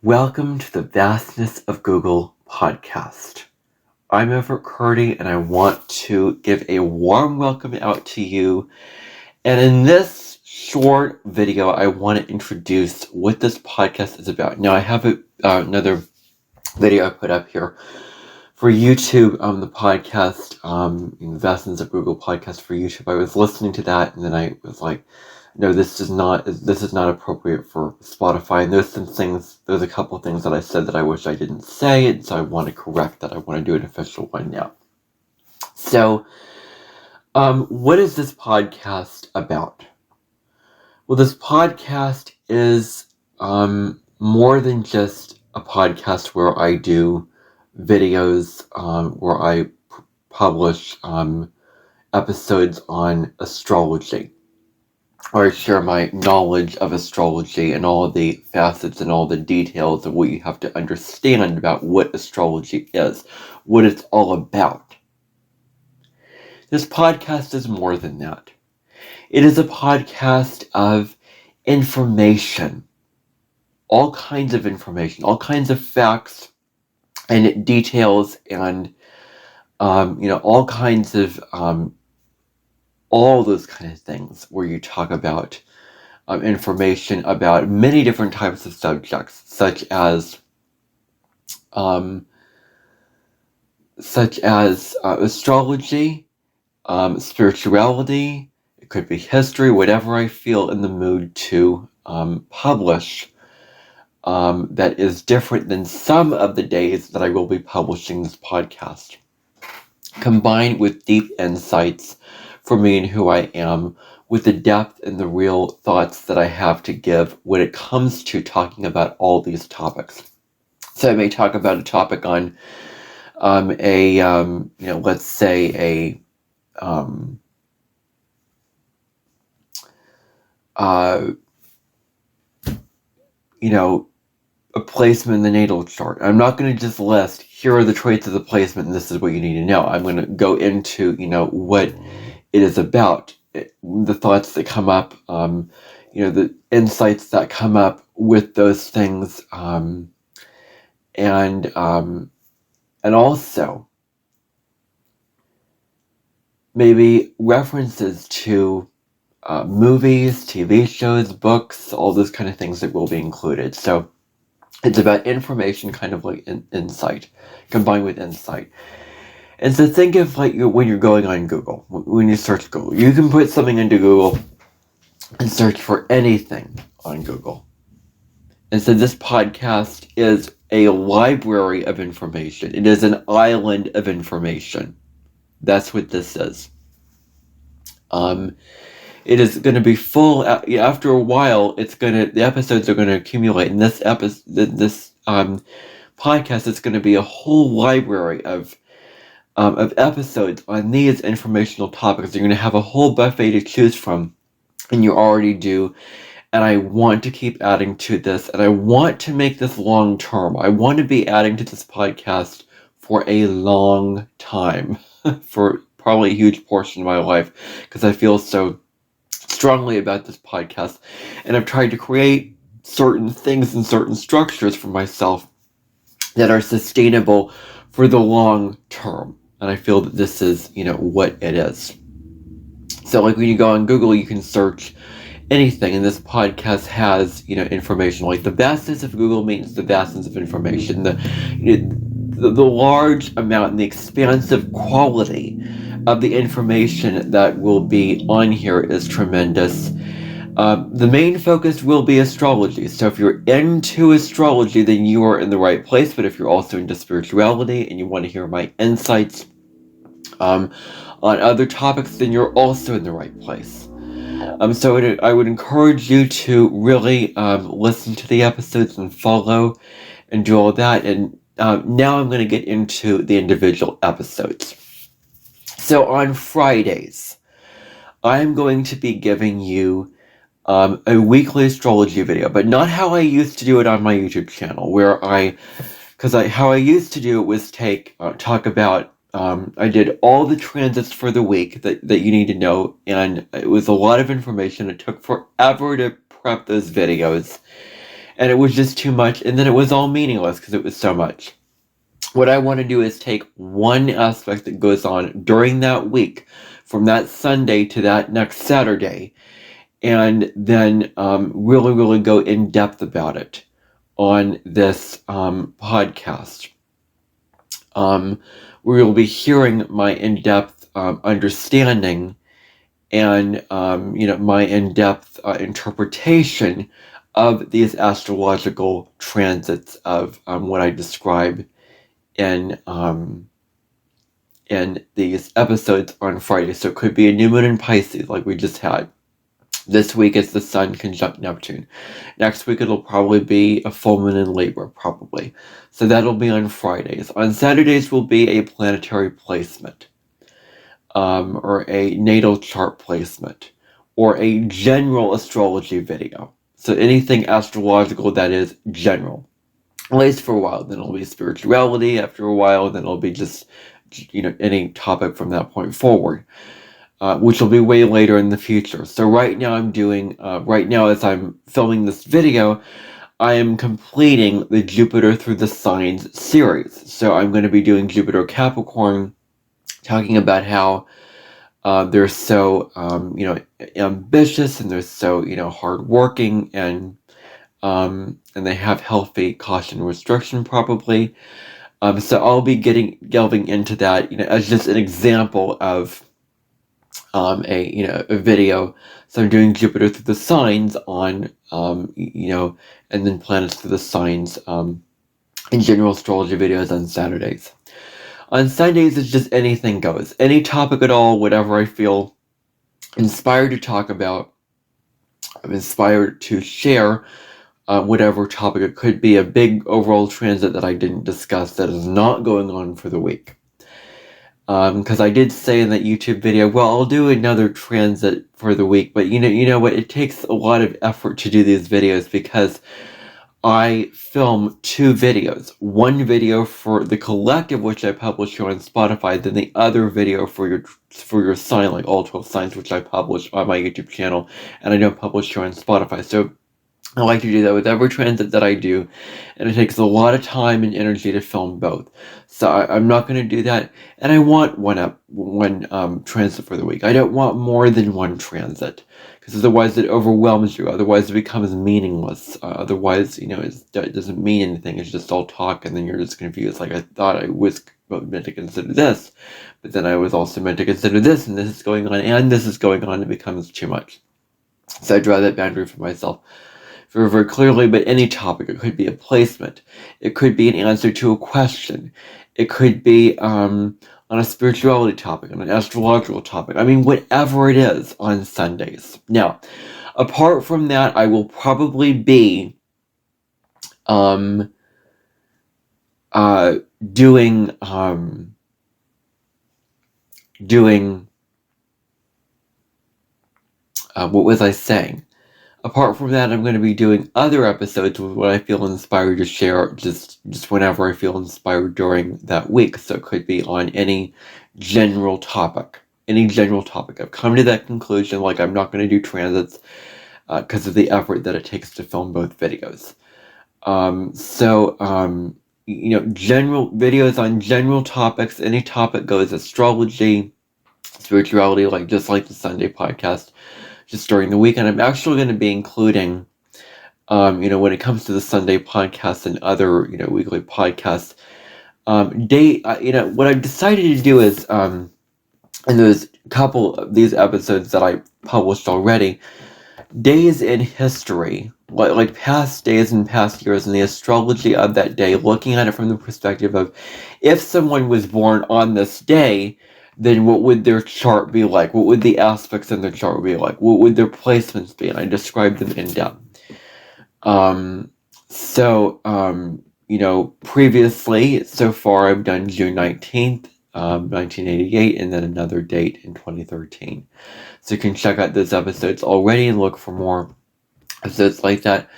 Welcome to the Vastness of Google podcast. I'm Everett Curdy, and I want to give a warm welcome out to you. And in this short video, I want to introduce what this podcast is about. Now, I have another video I put up here for YouTube, the podcast, the Vastness of Google podcast for YouTube. I was listening to that, and then I was like, no, this is not appropriate for Spotify. And there's a couple of things that I said that I wish I didn't say, and so I want to correct that. I want to do an official one now. So, what is this podcast about? Well, this podcast is more than just a podcast where I do videos, where I publish episodes on astrology, or share my knowledge of astrology and all the facets and all the details of what you have to understand about what astrology is, what it's all about. This podcast is more than that. It is a podcast of information, all kinds of information, all kinds of facts and details, and all kinds of all those kind of things where you talk about information about many different types of subjects, such as astrology, spirituality. It could be history, whatever I feel in the mood to publish. That is different than some of the days that I will be publishing this podcast, combined with deep insights for me and who I am, with the depth and the real thoughts that I have to give when it comes to talking about all these topics. So I may talk about a topic on let's say a placement in the natal chart. I'm not going to just list, here are the traits of the placement and this is what you need to know. I'm going to go into, what it is about, the thoughts that come up, the insights that come up with those things, and also maybe references to movies, TV shows, books, all those kind of things that will be included. So it's about information, kind of like insight, combined with insight. And so think of when you're going on Google, when you search Google, you can put something into Google and search for anything on Google. And so this podcast is a library of information. It is an island of information. That's what this is. It is going to be full. After a while, the episodes are going to accumulate. And this podcast is going to be a whole library of episodes on these informational topics. You're going to have a whole buffet to choose from, and you already do. And I want to keep adding to this, and I want to make this long term. I want to be adding to this podcast for a long time, for probably a huge portion of my life, because I feel so strongly about this podcast, and I've tried to create certain things and certain structures for myself that are sustainable for the long term. And I feel that this is, what it is. So when you go on Google, you can search anything, and this podcast has, information. Like the vastness of Google means the vastness of information. The large amount and the expansive quality of the information that will be on here is tremendous. The main focus will be astrology. So if you're into astrology, then you are in the right place. But if you're also into spirituality and you want to hear my insights on other topics, then you're also in the right place. So I would encourage you to really listen to the episodes and follow and do all that. And now I'm going to get into the individual episodes. So on Fridays, I'm going to be giving you a weekly astrology video, but not how I used to do it on my YouTube channel, how I used to do it was talk about, I did all the transits for the week that you need to know, and it was a lot of information. It took forever to prep those videos, and it was just too much, and then it was all meaningless because it was so much. What I want to do is take one aspect that goes on during that week, from that Sunday to that next Saturday, and then really, really go in depth about it on this podcast. We will be hearing my in-depth understanding and my in-depth interpretation of these astrological transits of what I describe in these episodes on Friday. So it could be a new moon in Pisces like we just had. This week it's the Sun conjunct Neptune. Next week it'll probably be a full moon in Libra, probably. So that'll be on Fridays. On Saturdays will be a planetary placement, or a natal chart placement, or a general astrology video. So anything astrological that is general. At least for a while. Then it'll be spirituality after a while. Then it'll be just, any topic from that point forward. Which will be way later in the future. So right now right now as I'm filming this video, I am completing the Jupiter Through the Signs series. So I'm going to be doing Jupiter Capricorn, talking about how they're so, ambitious, and they're so, hardworking, and they have healthy caution and restriction probably. So I'll be delving into that, as just an example of a video. So I'm doing Jupiter Through the Signs on, and then planets through the signs, in general astrology videos on Saturdays. On Sundays, it's just anything goes. Any topic at all, whatever I feel inspired to talk about. I'm inspired to share whatever topic. It could be a big overall transit that I didn't discuss that is not going on for the week. Because I did say in that YouTube video, well, I'll do another transit for the week, but you know what? It takes a lot of effort to do these videos because I film 2 videos. One video for the collective, which I publish here on Spotify, then the other video for your sign, like all 12 signs, which I publish on my YouTube channel, and I don't publish here on Spotify. So I like to do that with every transit that I do, and it takes a lot of time and energy to film both. So I'm not going to do that, and I want one transit for the week. I don't want more than one transit, because otherwise it overwhelms you. Otherwise it becomes meaningless. Otherwise, it doesn't mean anything. It's just all talk, and then you're just confused. Like, I thought I was meant to consider this, but then I was also meant to consider this, and this is going on, and this is going on. It becomes too much. So I draw that boundary for myself very, very clearly. But any topic, it could be a placement, it could be an answer to a question, it could be on a spirituality topic, on an astrological topic. I mean, whatever it is on Sundays. Now, apart from that, I will probably be doing what was I saying? Apart from that, I'm going to be doing other episodes with what I feel inspired to share, just whenever I feel inspired during that week. So it could be on any general topic. I've come to that conclusion. Like, I'm not going to do transits because of the effort that it takes to film both videos. General videos on general topics. Any topic goes: astrology, spirituality, just like the Sunday podcast. Just during the week. And I'm actually going to be including, when it comes to the Sunday podcast and other, weekly podcasts, what I've decided to do is, and there's a couple of these episodes that I published already, days in history, like past days and past years, and the astrology of that day, looking at it from the perspective of, if someone was born on this day, then what would their chart be like? What would the aspects in their chart be like? What would their placements be? And I described them in depth. Previously, so far, I've done June 19th, 1988, and then another date in 2013. So you can check out those episodes already and look for more episodes like that.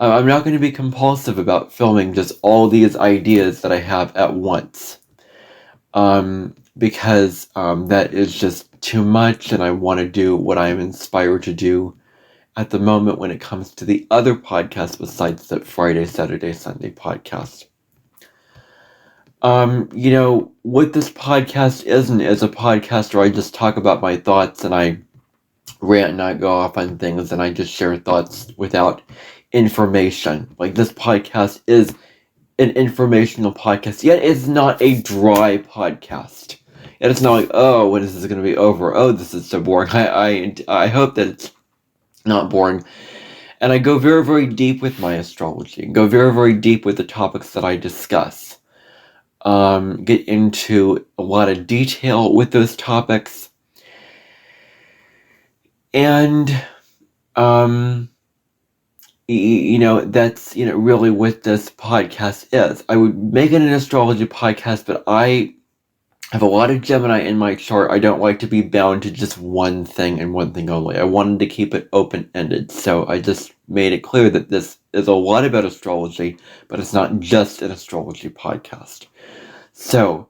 I'm not going to be compulsive about filming just all these ideas that I have at once. Because that is just too much, and I want to do what I'm inspired to do at the moment when it comes to the other podcasts besides the Friday, Saturday, Sunday podcast. What this podcast isn't is a podcast where I just talk about my thoughts and I rant and I go off on things and I just share thoughts without information. Like, this podcast is an informational podcast, yet it's not a dry podcast. And it's not like, oh, when is this going to be over? Oh, this is so boring. I hope that it's not boring. And I go very, very deep with my astrology. Go very, very deep with the topics that I discuss. Get into a lot of detail with those topics. And, that's, really what this podcast is. I would make it an astrology podcast, but I have a lot of Gemini in my chart. I don't like to be bound to just one thing and one thing only. I wanted to keep it open-ended, so I just made it clear that this is a lot about astrology, but it's not just an astrology podcast. So,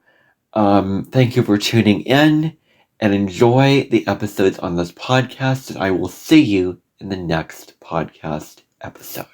thank you for tuning in, and enjoy the episodes on this podcast, and I will see you in the next podcast episode.